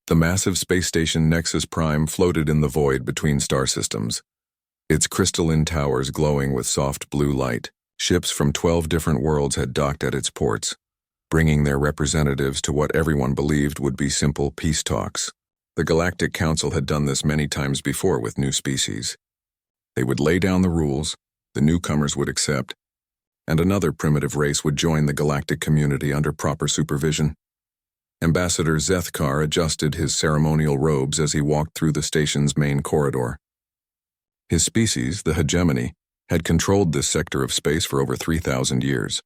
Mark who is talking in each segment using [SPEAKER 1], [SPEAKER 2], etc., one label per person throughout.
[SPEAKER 1] The massive space station Nexus Prime floated in the void between star systems, its crystalline towers glowing with soft blue light. Ships from 12 different worlds had docked at its ports, bringing their representatives to what everyone believed would be simple peace talks. The Galactic Council had done this many times before with new species. They would lay down the rules, the newcomers would accept, and another primitive race would join the galactic community under proper supervision. Ambassador Zethkar adjusted his ceremonial robes as he walked through the station's main corridor. His species, the hegemony, had controlled this sector of space for over 3,000 years.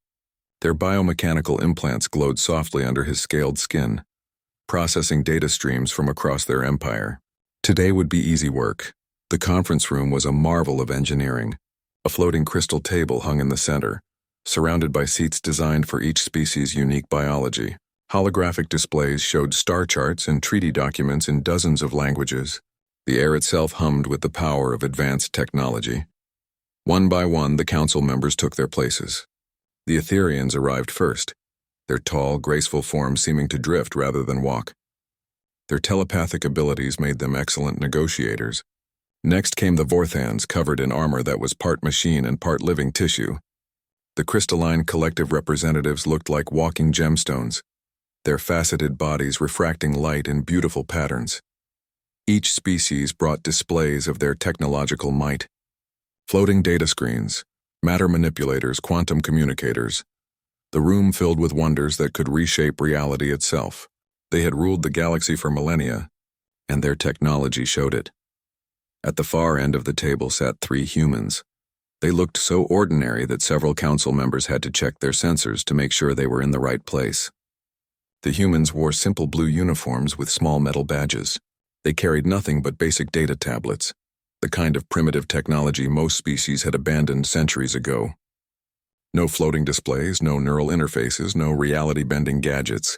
[SPEAKER 1] Their biomechanical implants glowed softly under his scaled skin, processing data streams from across their empire. Today would be easy work. The conference room was a marvel of engineering. A floating crystal table hung in the center, surrounded by seats designed for each species' unique biology. Holographic displays showed star charts and treaty documents in dozens of languages. The air itself hummed with the power of advanced technology. One by one, the council members took their places. The Etherians arrived first, their tall, graceful forms seeming to drift rather than walk. Their telepathic abilities made them excellent negotiators. Next came the Vorthans, covered in armor that was part machine and part living tissue. The crystalline collective representatives looked like walking gemstones, their faceted bodies refracting light in beautiful patterns. Each species brought displays of their technological might. Floating data screens, matter manipulators, quantum communicators. The room filled with wonders that could reshape reality itself. They had ruled the galaxy for millennia, and their technology showed it. At the far end of the table sat 3 humans. They looked so ordinary that several council members had to check their sensors to make sure they were in the right place. The humans wore simple blue uniforms with small metal badges. They carried nothing but basic data tablets, the kind of primitive technology most species had abandoned centuries ago. No floating displays, no neural interfaces, no reality-bending gadgets.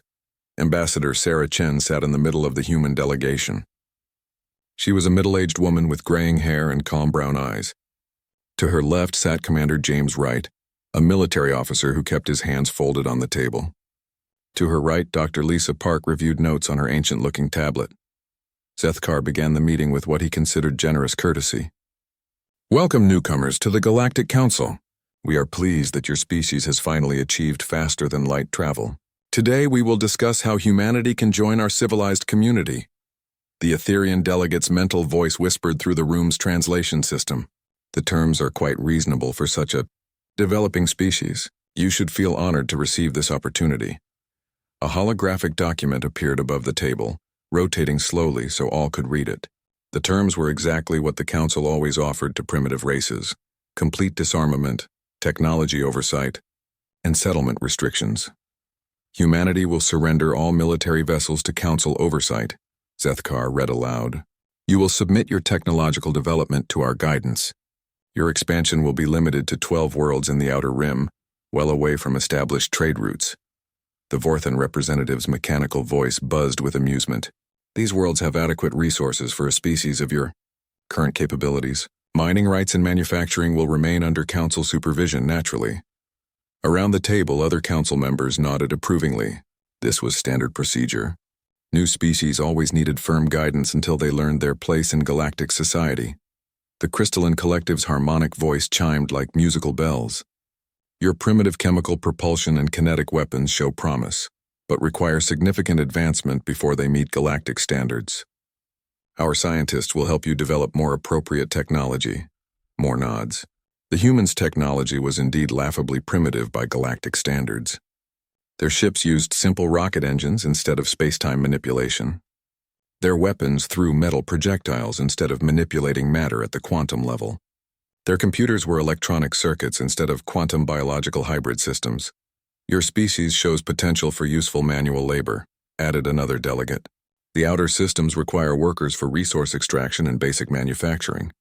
[SPEAKER 1] Ambassador Sarah Chen sat in the middle of the human delegation. She was a middle-aged woman with graying hair and calm brown eyes. To her left sat Commander James Wright, a military officer who kept his hands folded on the table. To her right, Dr. Lisa Park reviewed notes on her ancient-looking tablet. Zethkar began the meeting with what he considered generous courtesy. Welcome, newcomers, to the Galactic Council. We are pleased that your species has finally achieved faster-than-light travel. Today we will discuss how humanity can join our civilized community. The Etherian delegate's mental voice whispered through the room's translation system. The terms are quite reasonable for such a developing species. You should feel honored to receive this opportunity. A holographic document appeared above the table, rotating slowly so all could read it. The terms were exactly what the Council always offered to primitive races: complete disarmament, technology oversight, and settlement restrictions. Humanity will surrender all military vessels to Council oversight, Zethkar read aloud. You will submit your technological development to our guidance. Your expansion will be limited to 12 worlds in the Outer Rim, well away from established trade routes. The Vorthan representative's mechanical voice buzzed with amusement. These worlds have adequate resources for a species of your current capabilities. Mining rights and manufacturing will remain under Council supervision naturally. Around the table, other Council members nodded approvingly. This was standard procedure. New species always needed firm guidance until they learned their place in galactic society. The crystalline collective's harmonic voice chimed like musical bells. Your primitive chemical propulsion and kinetic weapons show promise, but require significant advancement before they meet galactic standards. Our scientists will help you develop more appropriate technology. More nods. The humans' technology was indeed laughably primitive by galactic standards. Their ships used simple rocket engines instead of space-time manipulation. Their weapons threw metal projectiles instead of manipulating matter at the quantum level. Their computers were electronic circuits instead of quantum biological hybrid systems. Your species shows potential for useful manual labor, added another delegate. The outer systems require workers for resource extraction and basic manufacturing.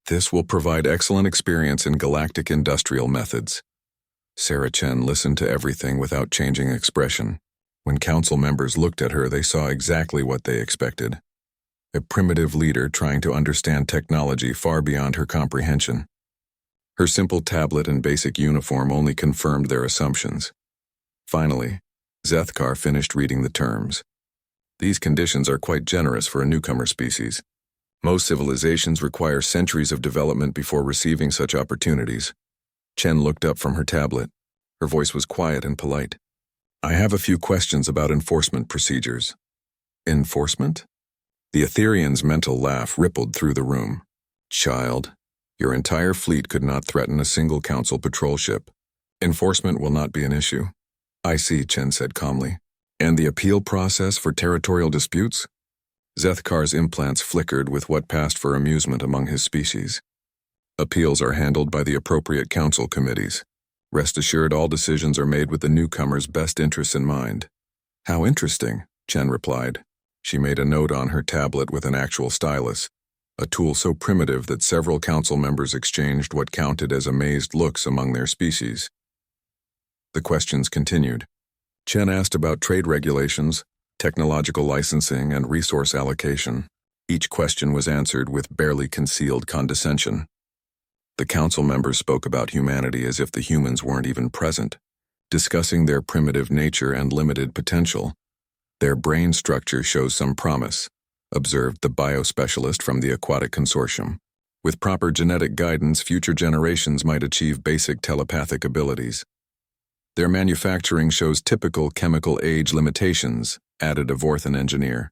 [SPEAKER 1] This will provide excellent experience in galactic industrial methods. Sarah Chen listened to everything without changing expression. When council members looked at her, they saw exactly what they expected. A primitive leader trying to understand technology far beyond her comprehension. Her simple tablet and basic uniform only confirmed their assumptions. Finally, Zethkar finished reading the terms. These conditions are quite generous for a newcomer species. Most civilizations require centuries of development before receiving such opportunities. Chen looked up from her tablet. Her voice was quiet and polite. I have a few questions about enforcement procedures. Enforcement? The Etherian's mental laugh rippled through the room. Child, your entire fleet could not threaten a single council patrol ship. Enforcement will not be an issue. I see, Chen said calmly. And the appeal process for territorial disputes? Zethkar's implants flickered with what passed for amusement among his species. Appeals are handled by the appropriate council committees. Rest assured all decisions are made with the newcomer's best interests in mind. How interesting, Chen replied. She made a note on her tablet with an actual stylus, a tool so primitive that several council members exchanged what counted as amazed looks among their species. The questions continued. Chen asked about trade regulations, technological licensing, and resource allocation. Each question was answered with barely concealed condescension. The council members spoke about humanity as if the humans weren't even present, discussing their primitive nature and limited potential. Their brain structure shows some promise, observed the biospecialist from the Aquatic Consortium. With proper genetic guidance, future generations might achieve basic telepathic abilities. Their manufacturing shows typical chemical age limitations, added a Vorthan engineer.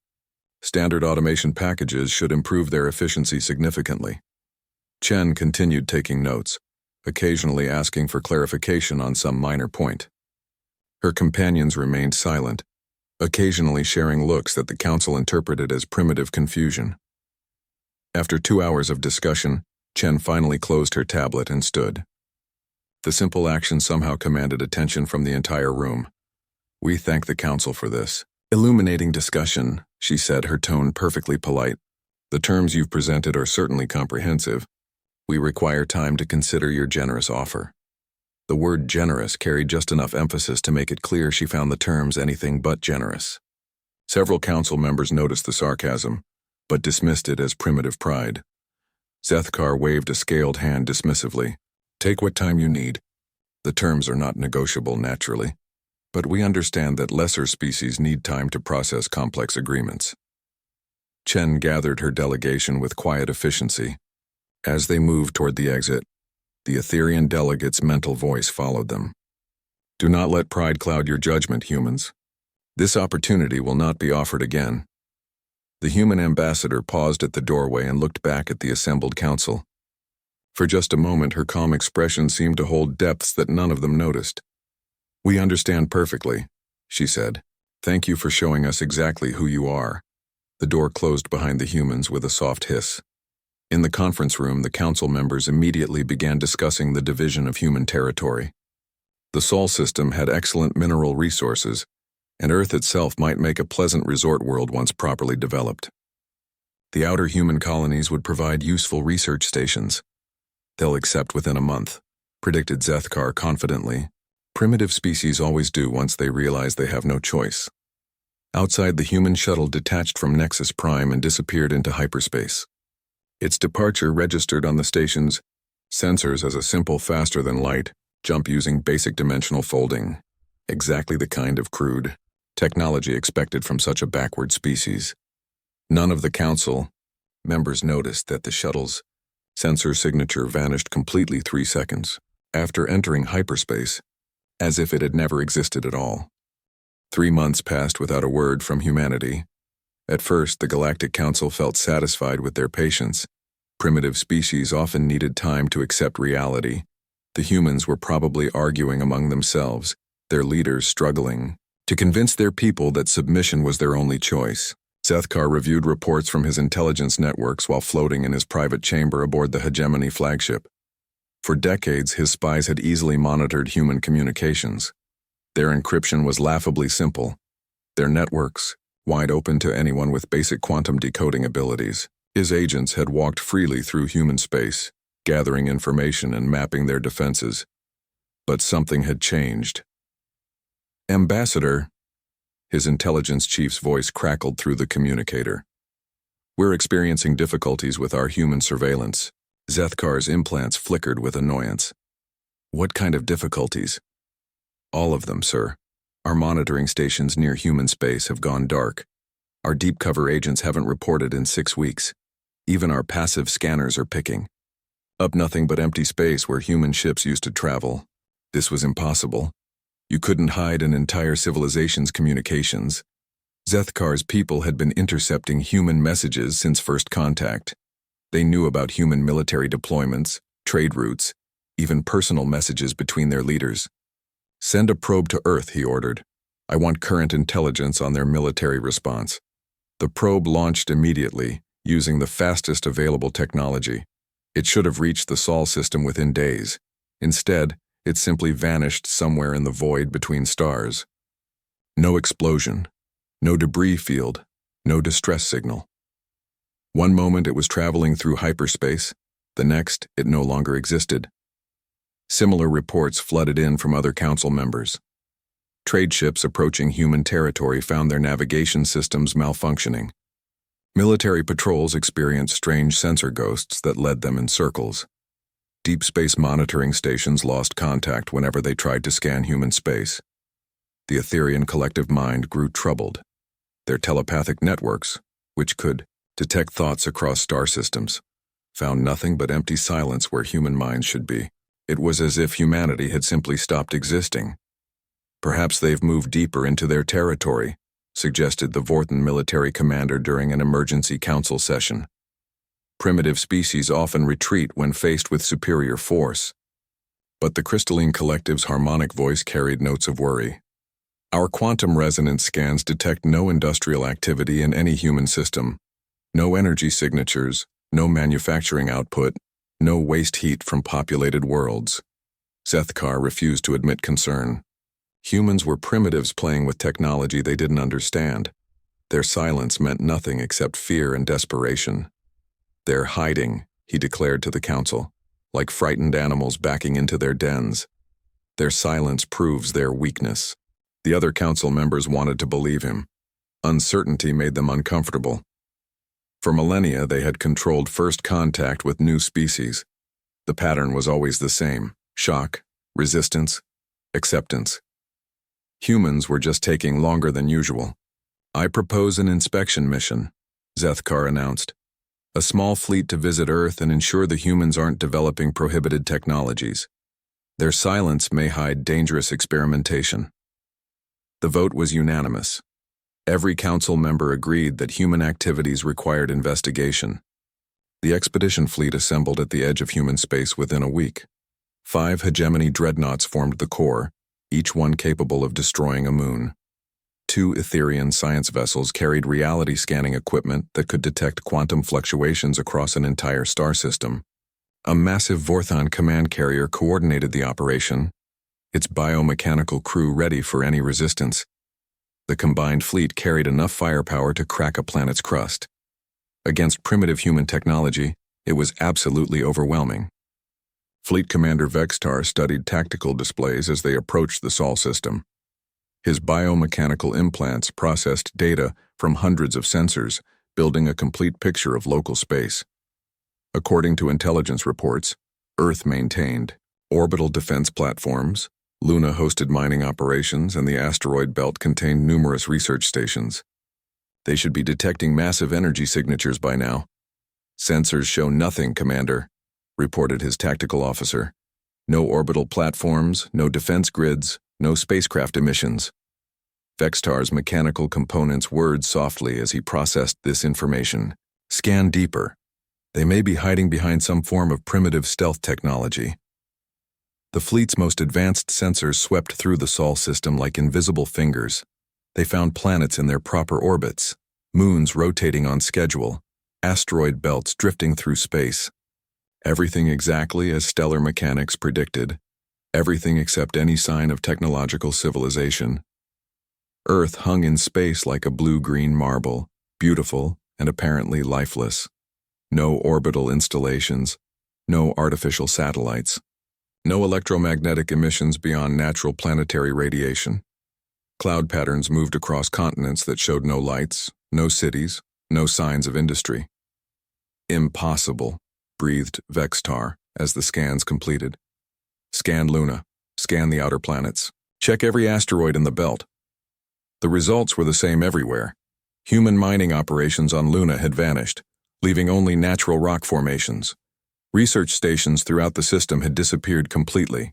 [SPEAKER 1] Standard automation packages should improve their efficiency significantly. Chen continued taking notes, occasionally asking for clarification on some minor point. Her companions remained silent, occasionally sharing looks that the council interpreted as primitive confusion. After 2 hours of discussion, Chen finally closed her tablet and stood. The simple action somehow commanded attention from the entire room. We thank the council for this illuminating discussion, she said, her tone perfectly polite. The terms you've presented are certainly comprehensive. We require time to consider your generous offer. The word generous carried just enough emphasis to make it clear she found the terms anything but generous. Several council members noticed the sarcasm, but dismissed it as primitive pride. Zethkar waved a scaled hand dismissively. Take what time you need. The terms are not negotiable naturally, but we understand that lesser species need time to process complex agreements. Chen gathered her delegation with quiet efficiency. As they moved toward the exit, the Etherian delegate's mental voice followed them. Do not let pride cloud your judgment, humans. This opportunity will not be offered again. The human ambassador paused at the doorway and looked back at the assembled council. For just a moment, her calm expression seemed to hold depths that none of them noticed. We understand perfectly, she said. Thank you for showing us exactly who you are. The door closed behind the humans with a soft hiss. In the conference room, the council members immediately began discussing the division of human territory. The Sol system had excellent mineral resources, and Earth itself might make a pleasant resort world once properly developed. The outer human colonies would provide useful research stations. They'll accept within a month, predicted Zethkar confidently. Primitive species always do once they realize they have no choice. Outside, the human shuttle detached from Nexus Prime and disappeared into hyperspace. Its departure registered on the station's sensors as a simple faster-than-light jump using basic dimensional folding, exactly the kind of crude technology expected from such a backward species. None of the council members noticed that the shuttle's sensor signature vanished completely 3 seconds after entering hyperspace, as if it had never existed at all. 3 months passed without a word from humanity. At first, the Galactic Council felt satisfied with their patience. Primitive species often needed time to accept reality. The humans were probably arguing among themselves, their leaders struggling to convince their people that submission was their only choice. Zethkar reviewed reports from his intelligence networks while floating in his private chamber aboard the Hegemony flagship. For decades, his spies had easily monitored human communications. Their encryption was laughably simple. Their networks, wide open to anyone with basic quantum decoding abilities. His agents had walked freely through human space, gathering information and mapping their defenses. But something had changed. Ambassador, his intelligence chief's voice crackled through the communicator. We're experiencing difficulties with our human surveillance. Zethkar's implants flickered with annoyance. What kind of difficulties? All of them, sir. Our monitoring stations near human space have gone dark. Our deep cover agents haven't reported in 6 weeks. Even our passive scanners are picking up nothing but empty space where human ships used to travel. This was impossible. You couldn't hide an entire civilization's communications. Zethkar's people had been intercepting human messages since first contact. They knew about human military deployments, trade routes, even personal messages between their leaders. "Send a probe to Earth," he ordered. "I want current intelligence on their military response." The probe launched immediately, using the fastest available technology. It should have reached the Sol system within days. Instead, it simply vanished somewhere in the void between stars. No explosion, no debris field, no distress signal. One moment it was traveling through hyperspace, the next it no longer existed. Similar reports flooded in from other council members. Trade ships approaching human territory found their navigation systems malfunctioning. Military patrols experienced strange sensor ghosts that led them in circles. Deep space monitoring stations lost contact whenever they tried to scan human space. The Etherian collective mind grew troubled. Their telepathic networks, which could detect thoughts across star systems, found nothing but empty silence where human minds should be. It was as if humanity had simply stopped existing. "Perhaps they've moved deeper into their territory," suggested the Vorten military commander during an emergency council session. Primitive species often retreat when faced with superior force. But the crystalline collective's harmonic voice carried notes of worry. "Our quantum resonance scans detect no industrial activity in any human system. No energy signatures, no manufacturing output, no waste heat from populated worlds." Zethkar refused to admit concern. Humans were primitives playing with technology they didn't understand. Their silence meant nothing except fear and desperation. "They're hiding," he declared to the council, "like frightened animals backing into their dens. Their silence proves their weakness." The other council members wanted to believe him. Uncertainty made them uncomfortable. For millennia, they had controlled first contact with new species. The pattern was always the same: shock, resistance, acceptance. Humans were just taking longer than usual. "I propose an inspection mission," Zethkar announced. "A small fleet to visit Earth and ensure the humans aren't developing prohibited technologies. Their silence may hide dangerous experimentation." The vote was unanimous. Every council member agreed that human activities required investigation. The expedition fleet assembled at the edge of human space within a week. 5 hegemony dreadnoughts formed the core, each one capable of destroying a moon. 2 Etherian science vessels carried reality-scanning equipment that could detect quantum fluctuations across an entire star system. A massive Vorthon command carrier coordinated the operation, its biomechanical crew ready for any resistance. The combined fleet carried enough firepower to crack a planet's crust. Against primitive human technology, it was absolutely overwhelming. Fleet Commander Vextar studied tactical displays as they approached the Sol system. His biomechanical implants processed data from hundreds of sensors, building a complete picture of local space. According to intelligence reports, Earth maintained orbital defense platforms, Luna-hosted mining operations, and the asteroid belt contained numerous research stations. "They should be detecting massive energy signatures by now." "Sensors show nothing, Commander," reported his tactical officer. "No orbital platforms, no defense grids, no spacecraft emissions." Vextar's mechanical components whirred softly as he processed this information. "Scan deeper. They may be hiding behind some form of primitive stealth technology." The fleet's most advanced sensors swept through the Sol system like invisible fingers. They found planets in their proper orbits, moons rotating on schedule, asteroid belts drifting through space. Everything exactly as stellar mechanics predicted. Everything except any sign of technological civilization. Earth hung in space like a blue-green marble, beautiful and apparently lifeless. No orbital installations, no artificial satellites, no electromagnetic emissions beyond natural planetary radiation. Cloud patterns moved across continents that showed no lights, no cities, no signs of industry. "Impossible," breathed Vextar as the scans completed. "Scan Luna, scan the outer planets, check every asteroid in the belt." The results were the same everywhere. Human mining operations on Luna had vanished, leaving only natural rock formations. Research stations throughout the system had disappeared completely.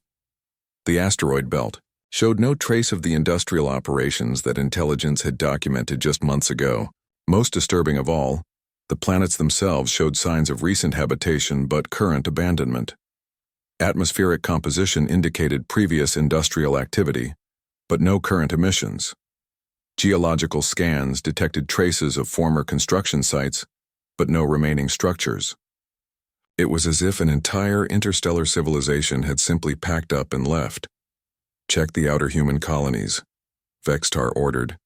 [SPEAKER 1] The asteroid belt showed no trace of the industrial operations that intelligence had documented just months ago. Most disturbing of all, the planets themselves showed signs of recent habitation but current abandonment. Atmospheric composition indicated previous industrial activity, but no current emissions. Geological scans detected traces of former construction sites, but no remaining structures. It was as if an entire interstellar civilization had simply packed up and left. "Check the outer human colonies," Vextar ordered,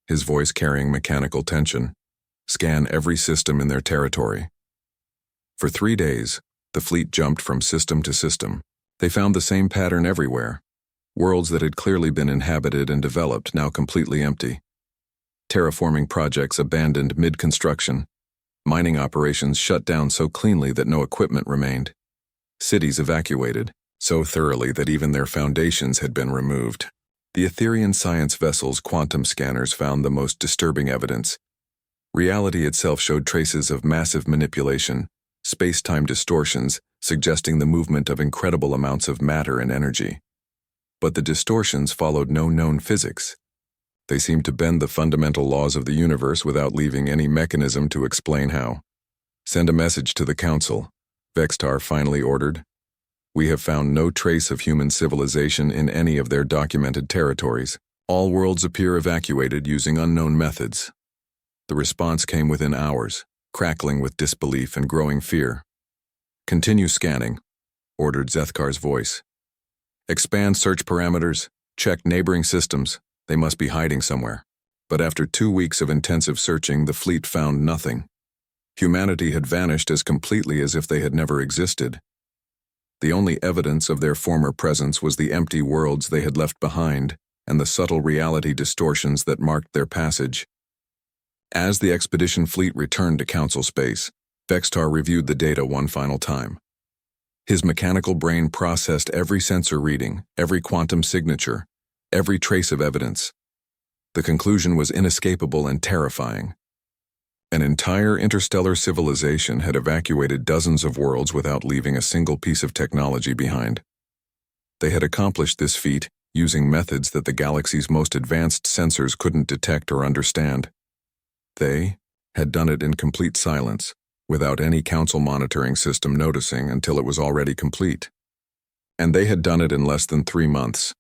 [SPEAKER 1] his voice carrying mechanical tension. "Scan every system in their territory." For 3 days, the fleet jumped from system to system. They found the same pattern everywhere. Worlds that had clearly been inhabited and developed, now completely empty. Terraforming projects abandoned mid-construction. Mining operations shut down so cleanly that no equipment remained. Cities evacuated, so thoroughly that even their foundations had been removed. The Etherian science vessel's quantum scanners found the most disturbing evidence. Reality itself showed traces of massive manipulation, space-time distortions suggesting the movement of incredible amounts of matter and energy. But the distortions followed no known physics. They seemed to bend the fundamental laws of the universe without leaving any mechanism to explain how. "Send a message to the Council," Vextar finally ordered. "We have found no trace of human civilization in any of their documented territories. All worlds appear evacuated using unknown methods." The response came within hours, crackling with disbelief and growing fear. "Continue scanning," ordered Zethkar's voice. "Expand search parameters, check neighboring systems. They must be hiding somewhere." But after 2 weeks of intensive searching, the fleet found nothing. Humanity had vanished as completely as if they had never existed. The only evidence of their former presence was the empty worlds they had left behind and the subtle reality distortions that marked their passage. As the expedition fleet returned to Council space, Vextar reviewed the data one final time. His mechanical brain processed every sensor reading, every quantum signature, every trace of evidence. The conclusion was inescapable and terrifying. An entire interstellar civilization had evacuated dozens of worlds without leaving a single piece of technology behind. They had accomplished this feat using methods that the galaxy's most advanced sensors couldn't detect or understand. They had done it in complete silence, without any council monitoring system noticing until it was already complete. And they had done it in less than 3 months.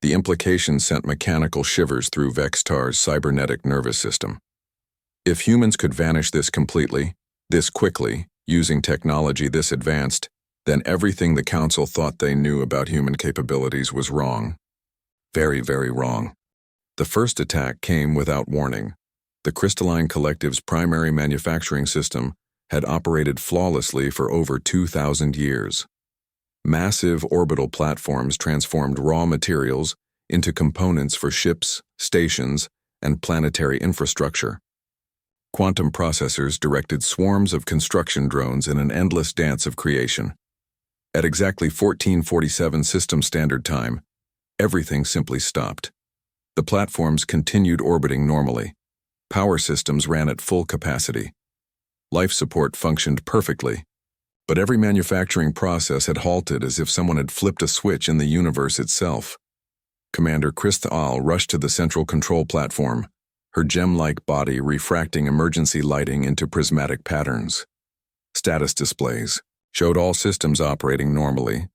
[SPEAKER 1] The implication sent mechanical shivers through Vextar's cybernetic nervous system. If humans could vanish this completely, this quickly, using technology this advanced, then everything the Council thought they knew about human capabilities was wrong. Very, very wrong. The first attack came without warning. The Crystalline Collective's primary manufacturing system had operated flawlessly for over 2,000 years. Massive orbital platforms transformed raw materials into components for ships, stations, and planetary infrastructure. Quantum processors directed swarms of construction drones in an endless dance of creation. At exactly 1447 System Standard Time, everything simply stopped. The platforms continued orbiting normally. Power systems ran at full capacity. Life support functioned perfectly. But every manufacturing process had halted as if someone had flipped a switch in the universe itself. Commander Krithal rushed to the central control platform, her gem-like body refracting emergency lighting into prismatic patterns. Status displays showed all systems operating normally,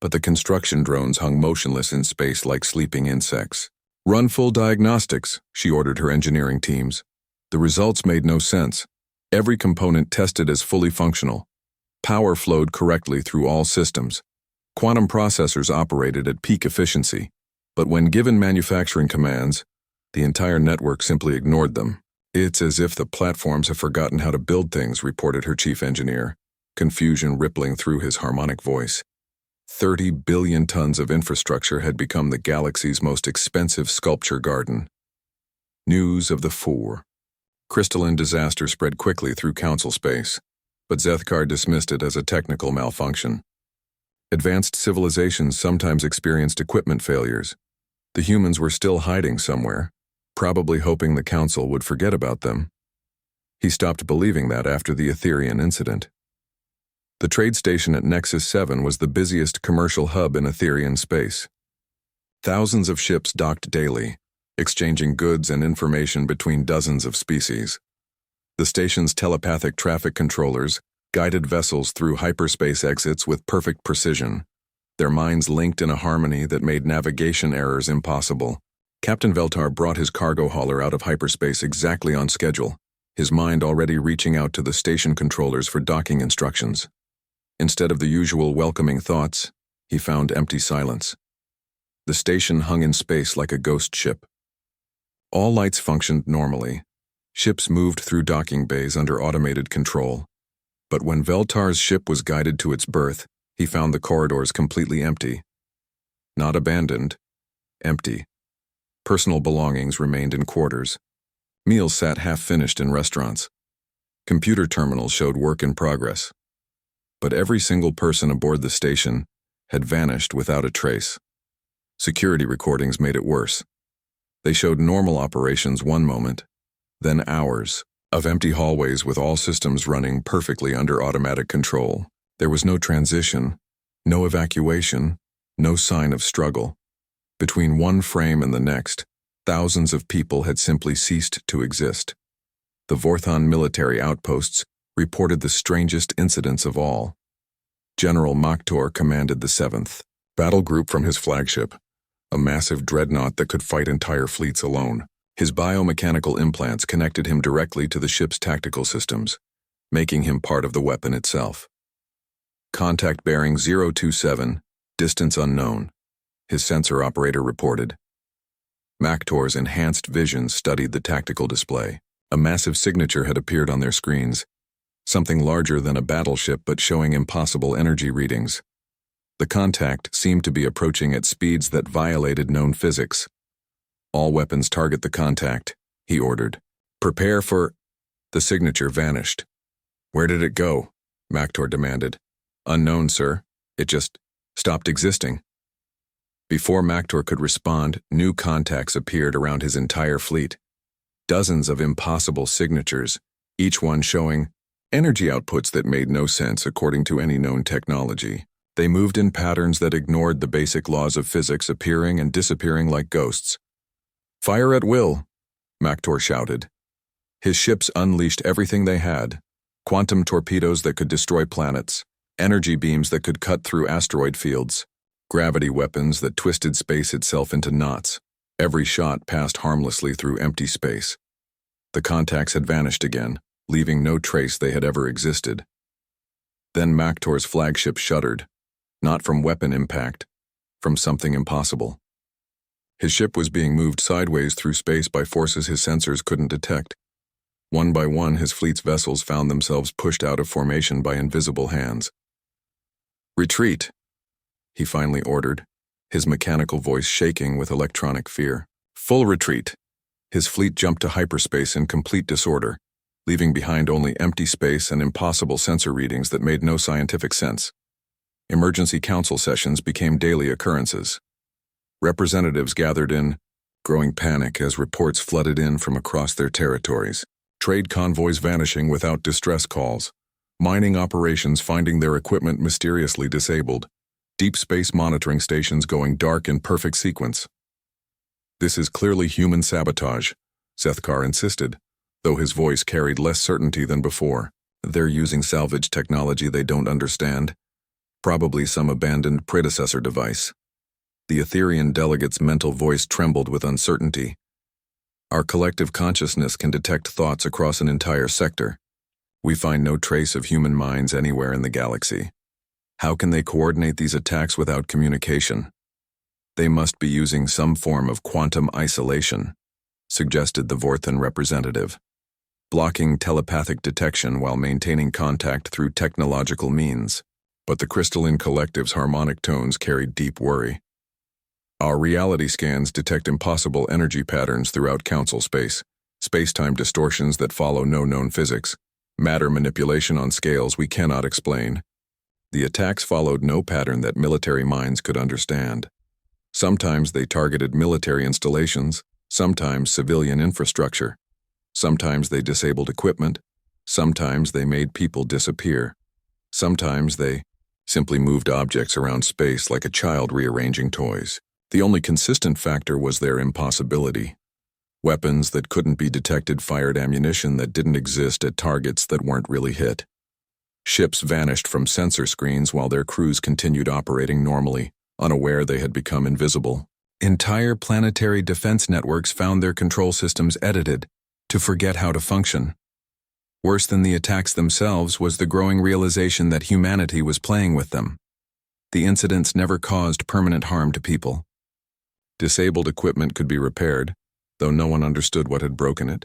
[SPEAKER 1] but the construction drones hung motionless in space like sleeping insects. "Run full diagnostics," she ordered her engineering teams. The results made no sense. Every component tested as fully functional. Power flowed correctly through all systems. Quantum processors operated at peak efficiency, but when given manufacturing commands, the entire network simply ignored them. "It's as if the platforms have forgotten how to build things," reported her chief engineer, confusion rippling through his harmonic voice. 30 billion tons of infrastructure had become the galaxy's most expensive sculpture garden. News of the four. Crystalline disaster spread quickly through Council space, but Zethkar dismissed it as a technical malfunction. Advanced civilizations sometimes experienced equipment failures. The humans were still hiding somewhere, probably hoping the Council would forget about them. He stopped believing that after the Etherian incident. The trade station at Nexus 7 was the busiest commercial hub in Etherian space. Thousands of ships docked daily, exchanging goods and information between dozens of species. The station's telepathic traffic controllers guided vessels through hyperspace exits with perfect precision, their minds linked in a harmony that made navigation errors impossible. Captain Veltar brought his cargo hauler out of hyperspace exactly on schedule, his mind already reaching out to the station controllers for docking instructions. Instead of the usual welcoming thoughts, he found empty silence. The station hung in space like a ghost ship. All lights functioned normally. Ships moved through docking bays under automated control. But when Veltar's ship was guided to its berth, he found the corridors completely empty. Not abandoned, empty. Personal belongings remained in quarters. Meals sat half-finished in restaurants. Computer terminals showed work in progress. But every single person aboard the station had vanished without a trace. Security recordings made it worse. They showed normal operations one moment, then hours of empty hallways with all systems running perfectly under automatic control. There was no transition, no evacuation, no sign of struggle. Between one frame and the next, thousands of people had simply ceased to exist. The Vorthon military outposts reported the strangest incidents of all. General Maktor commanded the 7th battle group from his flagship, a massive dreadnought that could fight entire fleets alone. His biomechanical implants connected him directly to the ship's tactical systems, making him part of the weapon itself. Contact bearing 027, distance unknown, his sensor operator reported. Maktor's enhanced vision studied the tactical display. A massive signature had appeared on their screens, something larger than a battleship but showing impossible energy readings. The contact seemed to be approaching at speeds that violated known physics. All weapons target the contact, he ordered. Prepare for... The signature vanished. Where did it go? Maktor demanded. Unknown, sir. It just stopped existing. Before Maktor could respond, new contacts appeared around his entire fleet. Dozens of impossible signatures, each one showing energy outputs that made no sense according to any known technology. They moved in patterns that ignored the basic laws of physics, appearing and disappearing like ghosts. Fire at will, Maktor shouted. His ships unleashed everything they had: quantum torpedoes that could destroy planets, energy beams that could cut through asteroid fields, gravity weapons that twisted space itself into knots. Every shot passed harmlessly through empty space. The contacts had vanished again, leaving no trace they had ever existed. Then Maktor's flagship shuddered, not from weapon impact, from something impossible. His ship was being moved sideways through space by forces his sensors couldn't detect. One by one, his fleet's vessels found themselves pushed out of formation by invisible hands. Retreat, he finally ordered, his mechanical voice shaking with electronic fear. Full retreat. His fleet jumped to hyperspace in complete disorder, leaving behind only empty space and impossible sensor readings that made no scientific sense. Emergency council sessions became daily occurrences. Representatives gathered in, growing panic as reports flooded in from across their territories. Trade convoys vanishing without distress calls. Mining operations finding their equipment mysteriously disabled. Deep space monitoring stations going dark in perfect sequence. This is clearly human sabotage, Sethkar insisted, though his voice carried less certainty than before. They're using salvage technology they don't understand. Probably some abandoned predecessor device. The Etherian delegate's mental voice trembled with uncertainty. Our collective consciousness can detect thoughts across an entire sector. We find no trace of human minds anywhere in the galaxy. How can they coordinate these attacks without communication? They must be using some form of quantum isolation, suggested the Vorthan representative. Blocking telepathic detection while maintaining contact through technological means. But the crystalline collective's harmonic tones carried deep worry. Our reality scans detect impossible energy patterns throughout council space, space-time distortions that follow no known physics, matter manipulation on scales we cannot explain. The attacks followed no pattern that military minds could understand. Sometimes they targeted military installations, sometimes civilian infrastructure. Sometimes they disabled equipment. Sometimes they made people disappear. Sometimes they simply moved objects around space like a child rearranging toys. The only consistent factor was their impossibility. Weapons that couldn't be detected fired ammunition that didn't exist at targets that weren't really hit. Ships vanished from sensor screens while their crews continued operating normally, unaware they had become invisible. Entire planetary defense networks found their control systems edited to forget how to function. Worse than the attacks themselves was the growing realization that humanity was playing with them. The incidents never caused permanent harm to people. Disabled equipment could be repaired, though no one understood what had broken it.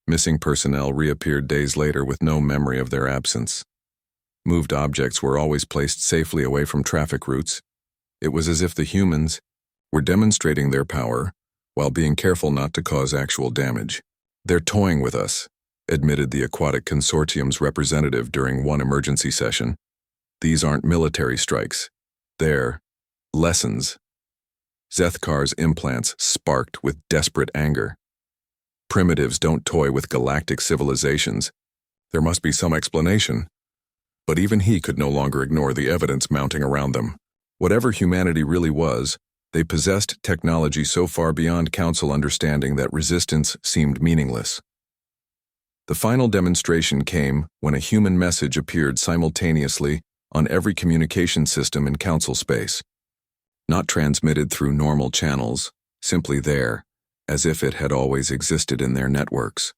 [SPEAKER 1] Missing personnel reappeared days later with no memory of their absence. Moved objects were always placed safely away from traffic routes. It was as if the humans were demonstrating their power while being careful not to cause actual damage. "They're toying with us," admitted the Aquatic Consortium's representative during one emergency session. "These aren't military strikes. They're lessons." Zethkar's implants sparked with desperate anger. "Primitives don't toy with galactic civilizations. There must be some explanation." But even he could no longer ignore the evidence mounting around them. Whatever humanity really was, they possessed technology so far beyond Council understanding that resistance seemed meaningless. The final demonstration came when a human message appeared simultaneously on every communication system in Council space. Not transmitted through normal channels, simply there, as if it had always existed in their networks.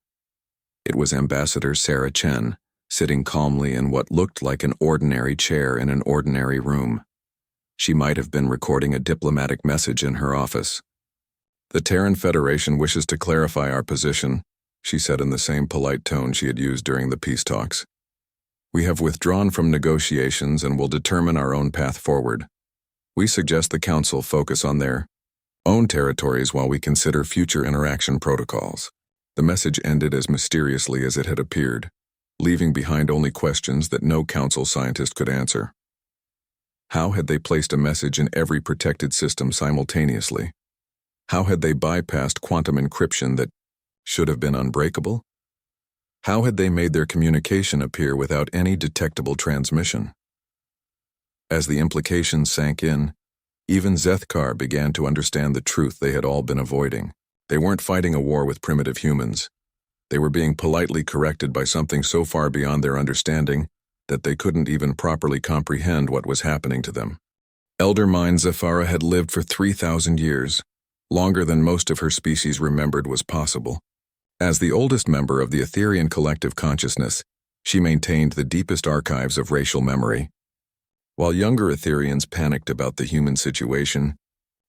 [SPEAKER 1] It was Ambassador Sarah Chen, sitting calmly in what looked like an ordinary chair in an ordinary room. She might have been recording a diplomatic message in her office. "The Terran Federation wishes to clarify our position," she said in the same polite tone she had used during the peace talks. "We have withdrawn from negotiations and will determine our own path forward. We suggest the Council focus on their own territories while we consider future interaction protocols." The message ended as mysteriously as it had appeared, leaving behind only questions that no Council scientist could answer. How had they placed a message in every protected system simultaneously? How had they bypassed quantum encryption that should have been unbreakable? How had they made their communication appear without any detectable transmission? As the implications sank in, even Zethkar began to understand the truth they had all been avoiding. They weren't fighting a war with primitive humans. They were being politely corrected by something so far beyond their understanding that they couldn't even properly comprehend what was happening to them. Elder Mind Zephyra had lived for 3,000 years, longer than most of her species remembered was possible. As the oldest member of the Etherian collective consciousness, she maintained the deepest archives of racial memory. While younger Etherians panicked about the human situation,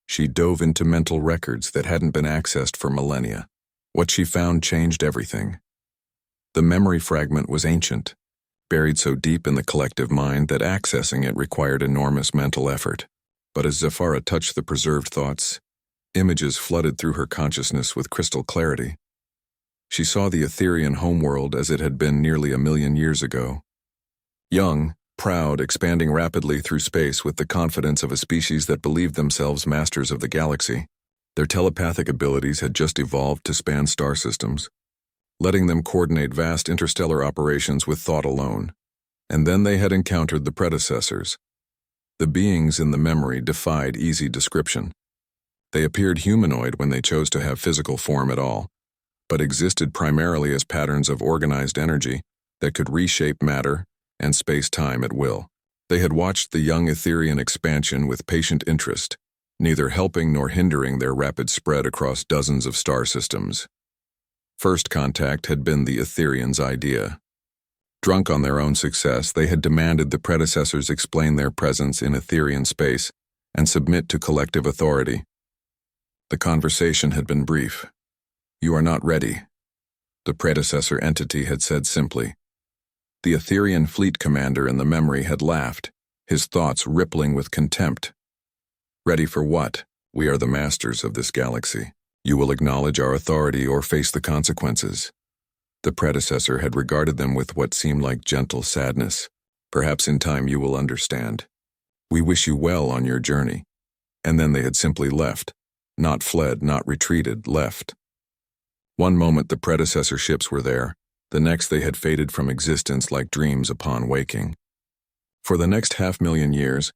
[SPEAKER 1] she dove into mental records that hadn't been accessed for millennia. What she found changed everything. The memory fragment was ancient, buried so deep in the collective mind that accessing it required enormous mental effort. But as Zephyra touched the preserved thoughts, images flooded through her consciousness with crystal clarity. She saw the Etherian homeworld as it had been nearly 1,000,000 years ago. Young, proud, expanding rapidly through space with the confidence of a species that believed themselves masters of the galaxy. Their telepathic abilities had just evolved to span star systems, letting them coordinate vast interstellar operations with thought alone. And then they had encountered the predecessors. The beings in the memory defied easy description. They appeared humanoid when they chose to have physical form at all, but existed primarily as patterns of organized energy that could reshape matter and space-time at will. They had watched the young Etherian expansion with patient interest, neither helping nor hindering their rapid spread across dozens of star systems. First contact had been the Etherians' idea. Drunk on their own success, they had demanded the predecessors explain their presence in Etherian space and submit to collective authority. The conversation had been brief. "You are not ready," the predecessor entity had said simply. The Etherian fleet commander in the memory had laughed, his thoughts rippling with contempt. "Ready for what? We are the masters of this galaxy. You will acknowledge our authority or face the consequences." The predecessor had regarded them with what seemed like gentle sadness. "Perhaps in time you will understand. We wish you well on your journey." And then they had simply left, Not fled, not retreated, left. One moment the predecessor ships were there, the next they had faded from existence like dreams upon waking. For the next 500,000 years,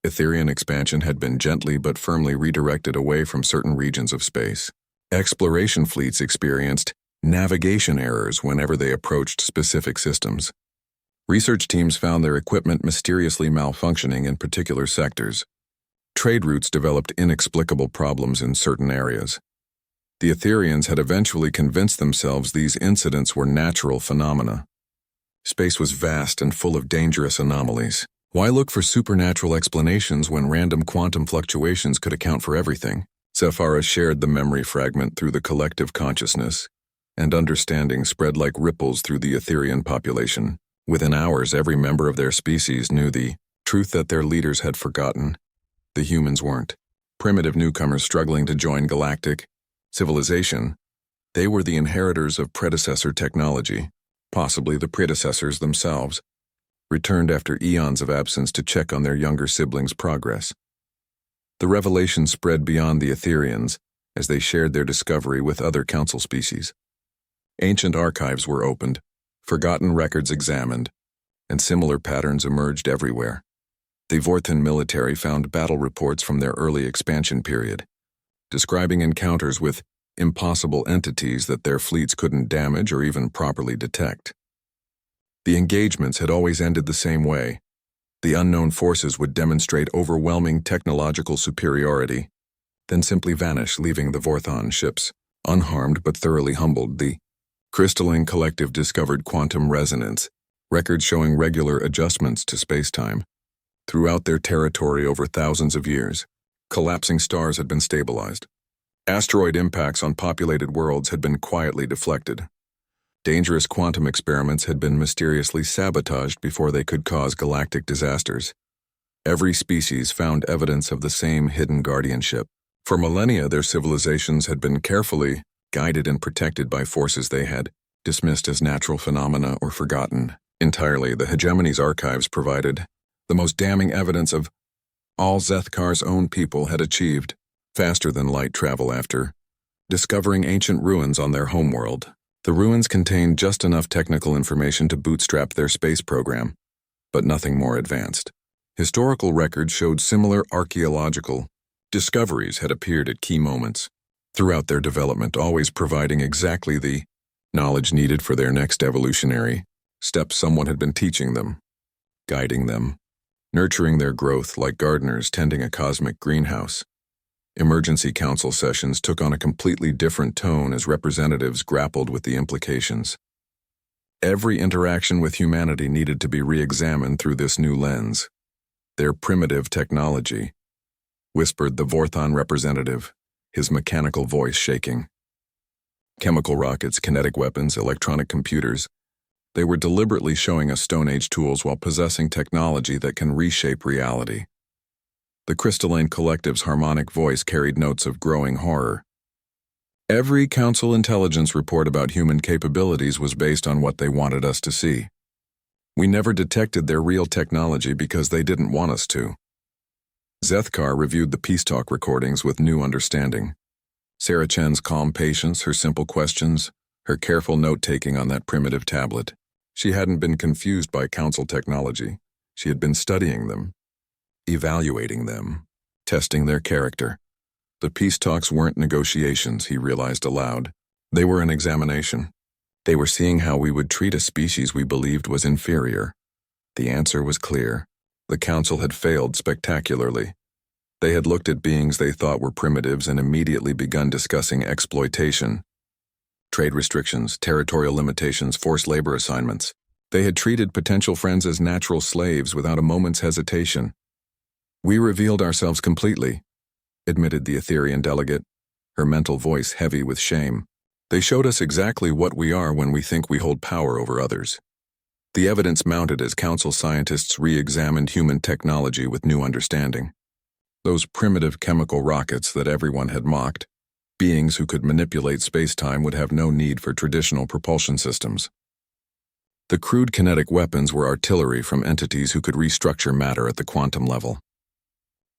[SPEAKER 1] Etherian expansion had been gently but firmly redirected away from certain regions of space. Exploration fleets experienced navigation errors whenever they approached specific systems. Research teams found their equipment mysteriously malfunctioning in particular sectors. Trade routes developed inexplicable problems in certain areas. The Etherians had eventually convinced themselves these incidents were natural phenomena. Space was vast and full of dangerous anomalies. Why look for supernatural explanations when random quantum fluctuations could account for everything? Zephyra shared the memory fragment through the collective consciousness, and understanding spread like ripples through the Etherian population. Within hours, every member of their species knew the truth that their leaders had forgotten. The humans weren't. Primitive newcomers struggling to join galactic civilization, they were the inheritors of predecessor technology, possibly the predecessors themselves, returned after eons of absence to check on their younger siblings' progress. The revelation spread beyond the Etherians as they shared their discovery with other council species. Ancient archives were opened, forgotten records examined, and similar patterns emerged everywhere. The Vorthan military found battle reports from their early expansion period, describing encounters with impossible entities that their fleets couldn't damage or even properly detect. The engagements had always ended the same way. The unknown forces would demonstrate overwhelming technological superiority, then simply vanish, leaving the Vorthan ships unharmed but thoroughly humbled. The crystalline collective discovered quantum resonance, records showing regular adjustments to space-time. Throughout their territory over thousands of years, collapsing stars had been stabilized. Asteroid impacts on populated worlds had been quietly deflected. Dangerous quantum experiments had been mysteriously sabotaged before they could cause galactic disasters. Every species found evidence of the same hidden guardianship. For millennia, their civilizations had been carefully guided and protected by forces they had dismissed as natural phenomena or forgotten entirely. The hegemony's archives provided the most damning evidence of all Zethkar's own people had achieved faster than light travel after discovering ancient ruins on their homeworld. The ruins contained just enough technical information to bootstrap their space program, but nothing more advanced. Historical records showed similar archaeological discoveries had appeared at key moments throughout their development, always providing exactly the knowledge needed for their next evolutionary step. Someone had been teaching them, guiding them, nurturing their growth like gardeners tending a cosmic greenhouse. Emergency council sessions took on a completely different tone as representatives grappled with the implications. Every interaction with humanity needed to be re-examined through this new lens. Their primitive technology, whispered the Vorthan representative, his mechanical voice shaking. Chemical rockets, kinetic weapons, electronic computers. They were deliberately showing us Stone Age tools while possessing technology that can reshape reality. The crystalline collective's harmonic voice carried notes of growing horror. Every council intelligence report about human capabilities was based on what they wanted us to see. We never detected their real technology because they didn't want us to. Zethkar reviewed the peace talk recordings with new understanding. Sarah Chen's calm patience, her simple questions, her careful note-taking on that primitive tablet. She hadn't been confused by council technology. She had been studying them, evaluating them, testing their character. The peace talks weren't negotiations, he realized aloud. They were an examination. They were seeing how we would treat a species we believed was inferior. The answer was clear. The council had failed spectacularly. They had looked at beings they thought were primitives and immediately begun discussing exploitation, trade restrictions, territorial limitations, forced labor assignments. They had treated potential friends as natural slaves without a moment's hesitation. We revealed ourselves completely, admitted the Etherian delegate, her mental voice heavy with shame. They showed us exactly what we are when we think we hold power over others. The evidence mounted as council scientists re-examined human technology with new understanding. Those primitive chemical rockets that everyone had mocked, beings who could manipulate space-time would have no need for traditional propulsion systems. The crude kinetic weapons were artillery from entities who could restructure matter at the quantum level.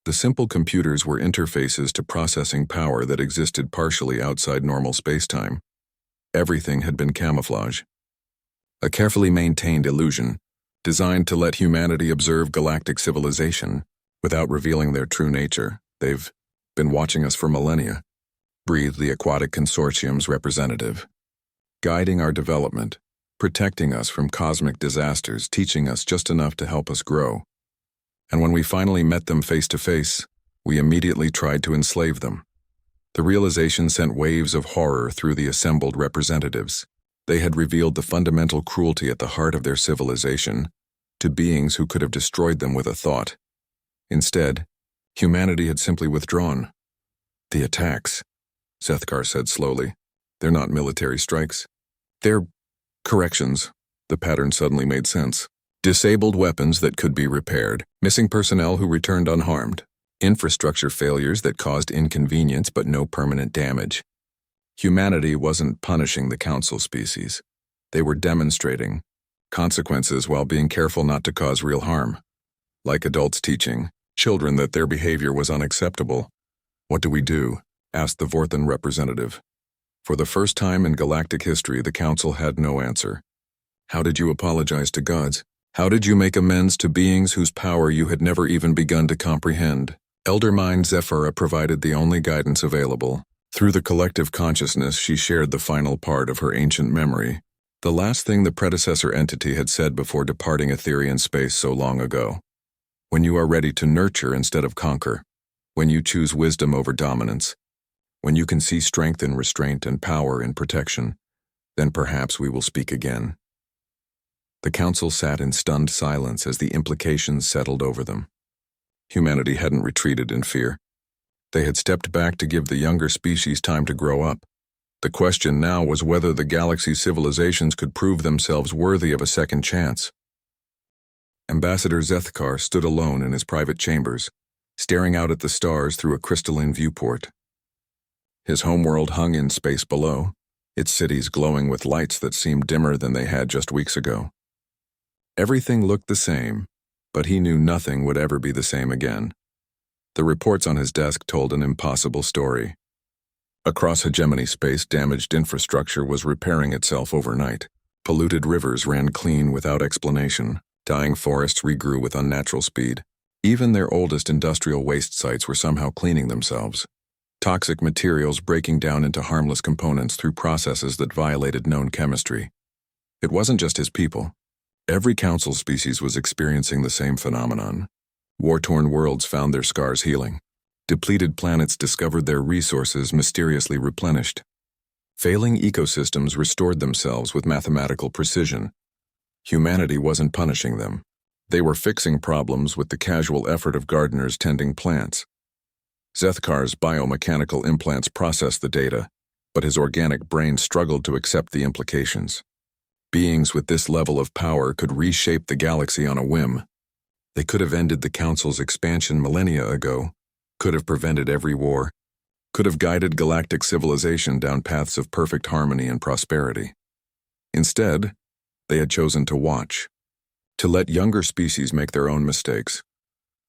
[SPEAKER 1] The simple computers were interfaces to processing power that existed partially outside normal spacetime. Everything had been camouflage. A carefully maintained illusion, designed to let humanity observe galactic civilization without revealing their true nature. They've been watching us for millennia, breathed the Aquatic Consortium's representative. Guiding our development, protecting us from cosmic disasters, teaching us just enough to help us grow. And when we finally met them face to face, we immediately tried to enslave them. The realization sent waves of horror through the assembled representatives. They had revealed the fundamental cruelty at the heart of their civilization to beings who could have destroyed them with a thought. Instead, humanity had simply withdrawn. The attacks, Zethkar said slowly. They're not military strikes. They're corrections. The pattern suddenly made sense. Disabled weapons that could be repaired, missing personnel who returned unharmed, infrastructure failures that caused inconvenience but no permanent damage. Humanity wasn't punishing the Council species. They were demonstrating consequences while being careful not to cause real harm. Like adults teaching children that their behavior was unacceptable. What do we do? Asked the Vorthan representative. For the first time in galactic history, the Council had no answer. How did you apologize to gods? How did you make amends to beings whose power you had never even begun to comprehend? Elder Mind Zephyra provided the only guidance available. Through the collective consciousness, she shared the final part of her ancient memory, the last thing the predecessor entity had said before departing Etherian space so long ago. When you are ready to nurture instead of conquer, when you choose wisdom over dominance, when you can see strength in restraint and power in protection, then perhaps we will speak again. The Council sat in stunned silence as the implications settled over them. Humanity hadn't retreated in fear. They had stepped back to give the younger species time to grow up. The question now was whether the galaxy's civilizations could prove themselves worthy of a second chance. Ambassador Zethkar stood alone in his private chambers, staring out at the stars through a crystalline viewport. His homeworld hung in space below, its cities glowing with lights that seemed dimmer than they had just weeks ago. Everything looked the same, but he knew nothing would ever be the same again. The reports on his desk told an impossible story. Across hegemony space, damaged infrastructure was repairing itself overnight. Polluted rivers ran clean without explanation. Dying forests regrew with unnatural speed. Even their oldest industrial waste sites were somehow cleaning themselves. Toxic materials breaking down into harmless components through processes that violated known chemistry. It wasn't just his people. Every Council species was experiencing the same phenomenon. War-torn worlds found their scars healing. Depleted planets discovered their resources mysteriously replenished. Failing ecosystems restored themselves with mathematical precision. Humanity wasn't punishing them. They were fixing problems with the casual effort of gardeners tending plants. Zethkar's biomechanical implants processed the data, but his organic brain struggled to accept the implications. Beings with this level of power could reshape the galaxy on a whim. They could have ended the Council's expansion millennia ago, could have prevented every war, could have guided galactic civilization down paths of perfect harmony and prosperity. Instead, they had chosen to watch, to let younger species make their own mistakes,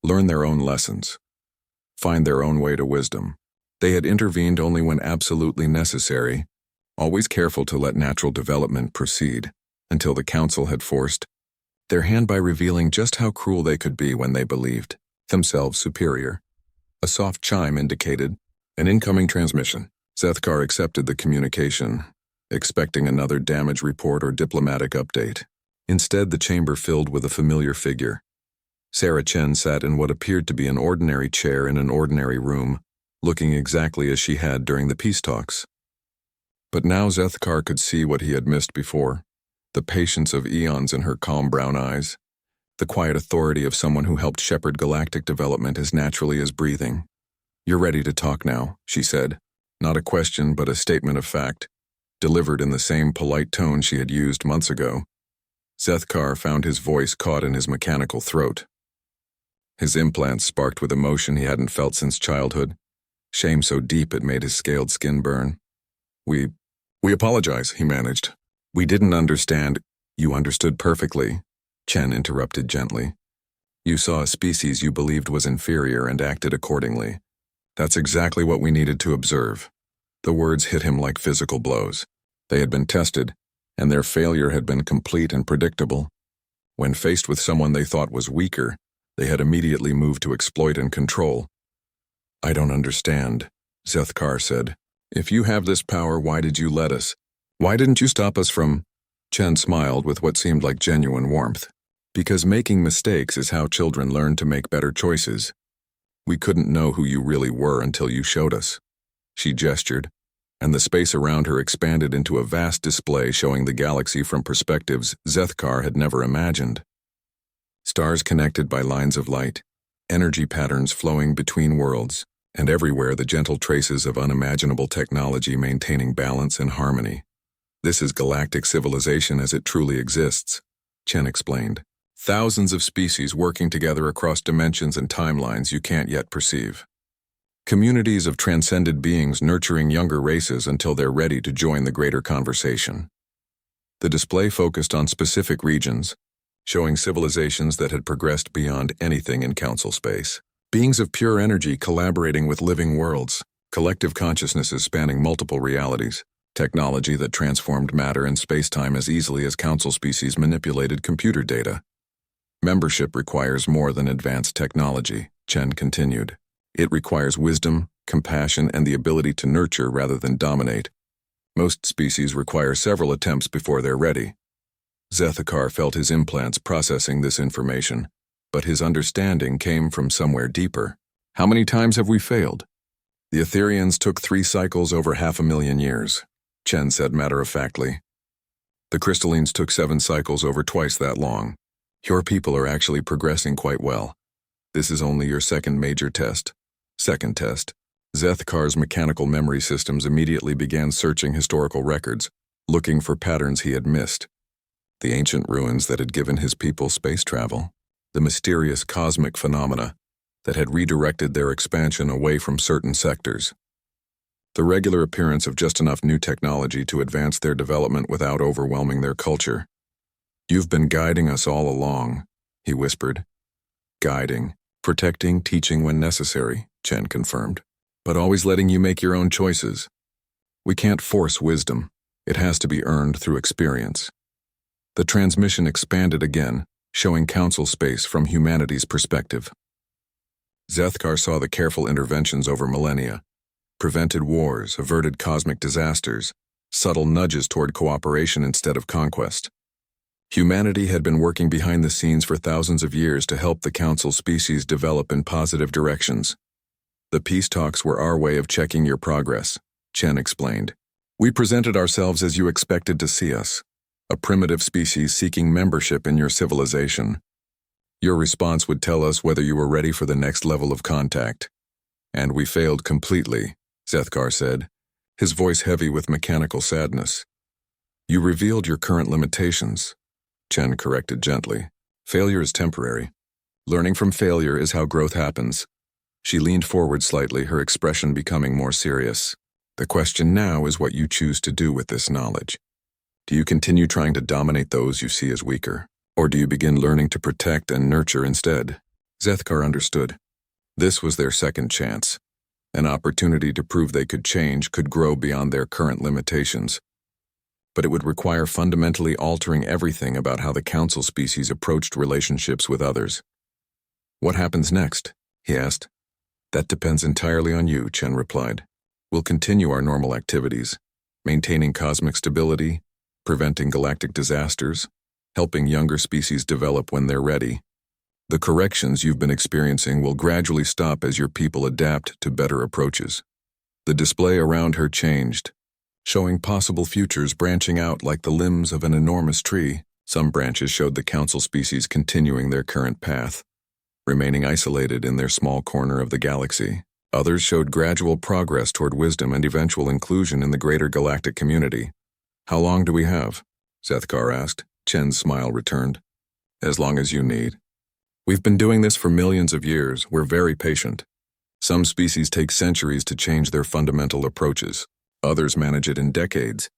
[SPEAKER 1] learn their own lessons, find their own way to wisdom. They had intervened only when absolutely necessary, always careful to let natural development proceed, until the Council had forced their hand by revealing just how cruel they could be when they believed themselves superior. A soft chime indicated an incoming transmission. Zethkar accepted the communication, expecting another damage report or diplomatic update. Instead, the chamber filled with a familiar figure. Sarah Chen sat in what appeared to be an ordinary chair in an ordinary room, looking exactly as she had during the peace talks. But now Zethkar could see what he had missed before. The patience of eons in her calm brown eyes. The quiet authority of someone who helped shepherd galactic development as naturally as breathing. "You're ready to talk now," she said. Not a question, but a statement of fact, delivered in the same polite tone she had used months ago. Zethkar found his voice caught in his mechanical throat. His implants sparked with emotion he hadn't felt since childhood, shame so deep it made his scaled skin burn. We apologize," he managed. "We didn't understand." "You understood perfectly," Chen interrupted gently. You saw a species you believed was inferior and acted accordingly. That's exactly what we needed to observe. The words hit him like physical blows. They had been tested, and their failure had been complete and predictable. When faced with someone they thought was weaker, they had immediately moved to exploit and control. I don't understand, Zethkar said. If you have this power, why did you let us? Why didn't you stop us from? Chen smiled with what seemed like genuine warmth. Because making mistakes is how children learn to make better choices. We couldn't know who you really were until you showed us. She gestured, and the space around her expanded into a vast display showing the galaxy from perspectives Zethkar had never imagined. Stars connected by lines of light, energy patterns flowing between worlds, and everywhere the gentle traces of unimaginable technology maintaining balance and harmony. This is galactic civilization as it truly exists, Chen explained. Thousands of species working together across dimensions and timelines you can't yet perceive. Communities of transcended beings nurturing younger races until they're ready to join the greater conversation. The display focused on specific regions, showing civilizations that had progressed beyond anything in council space. Beings of pure energy collaborating with living worlds, collective consciousnesses spanning multiple realities, technology that transformed matter and space-time as easily as council species manipulated computer data. Membership requires more than advanced technology, Chen continued. It requires wisdom, compassion, and the ability to nurture rather than dominate. Most species require several attempts before they're ready. Zethkar felt his implants processing this information, but his understanding came from somewhere deeper. How many times have we failed? The Etherians took 3 cycles over 500,000 years, Chen said matter-of-factly. The Crystallines took 7 cycles over twice that long. Your people are actually progressing quite well. This is only your second major test. Second test. Zethkar's mechanical memory systems immediately began searching historical records, looking for patterns he had missed. The ancient ruins that had given his people space travel. The mysterious cosmic phenomena that had redirected their expansion away from certain sectors. The regular appearance of just enough new technology to advance their development without overwhelming their culture. You've been guiding us all along, he whispered. Guiding, protecting, teaching when necessary, Chen confirmed, but always letting you make your own choices. We can't force wisdom. It has to be earned through experience. The transmission expanded again, showing council space from humanity's perspective. Zethkar saw the careful interventions over millennia, prevented wars, averted cosmic disasters, subtle nudges toward cooperation instead of conquest. Humanity had been working behind the scenes for thousands of years to help the council species develop in positive directions. The peace talks were our way of checking your progress, Chen explained. We presented ourselves as you expected to see us, a primitive species seeking membership in your civilization. Your response would tell us whether you were ready for the next level of contact. And we failed completely, Zethkar said, his voice heavy with mechanical sadness. You revealed your current limitations, Chen corrected gently. Failure is temporary. Learning from failure is how growth happens. She leaned forward slightly, her expression becoming more serious. The question now is what you choose to do with this knowledge. Do you continue trying to dominate those you see as weaker? Or do you begin learning to protect and nurture instead? Zethkar understood. This was their second chance. An opportunity to prove they could change, could grow beyond their current limitations. But it would require fundamentally altering everything about how the council species approached relationships with others. What happens next? He asked. That depends entirely on you, Chen replied. We'll continue our normal activities, maintaining cosmic stability, preventing galactic disasters, helping younger species develop when they're ready. The corrections you've been experiencing will gradually stop as your people adapt to better approaches. The display around her changed, showing possible futures branching out like the limbs of an enormous tree. Some branches showed the council species continuing their current path, remaining isolated in their small corner of the galaxy. Others showed gradual progress toward wisdom and eventual inclusion in the greater galactic community. How long do we have? Zethkar asked. Chen's smile returned. As long as you need. We've been doing this for millions of years. We're very patient. Some species take centuries to change their fundamental approaches. Others manage it in decades.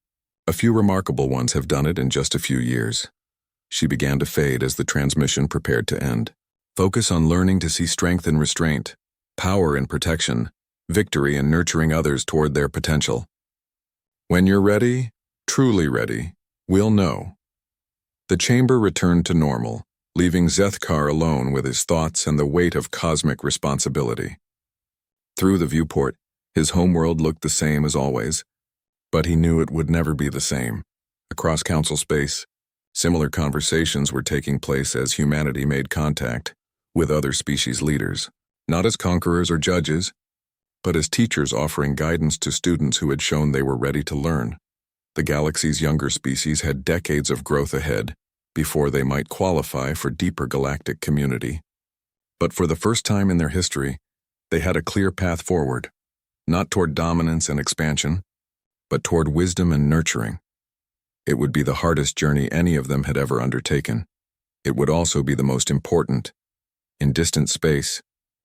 [SPEAKER 1] A few remarkable ones have done it in just a few years. She began to fade as the transmission prepared to end. Focus on learning to see strength in restraint, power in protection, victory in nurturing others toward their potential. When you're ready, truly ready, we'll know. The chamber returned to normal, leaving Zethkar alone with his thoughts and the weight of cosmic responsibility. Through the viewport, his homeworld looked the same as always, but he knew it would never be the same. Across council space, similar conversations were taking place as humanity made contact with other species leaders, not as conquerors or judges, but as teachers offering guidance to students who had shown they were ready to learn. The galaxy's younger species had decades of growth ahead before they might qualify for deeper galactic community. But for the first time in their history, they had a clear path forward, not toward dominance and expansion, but toward wisdom and nurturing. It would be the hardest journey any of them had ever undertaken. It would also be the most important. In distant space,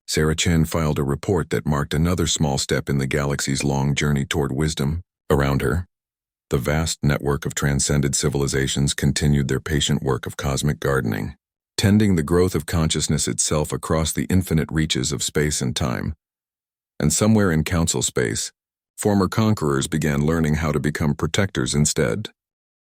[SPEAKER 1] Sarah Chen filed a report that marked another small step in the galaxy's long journey toward wisdom. Around her, the vast network of transcended civilizations continued their patient work of cosmic gardening, tending the growth of consciousness itself across the infinite reaches of space and time. And somewhere in council space, former conquerors began learning how to become protectors instead.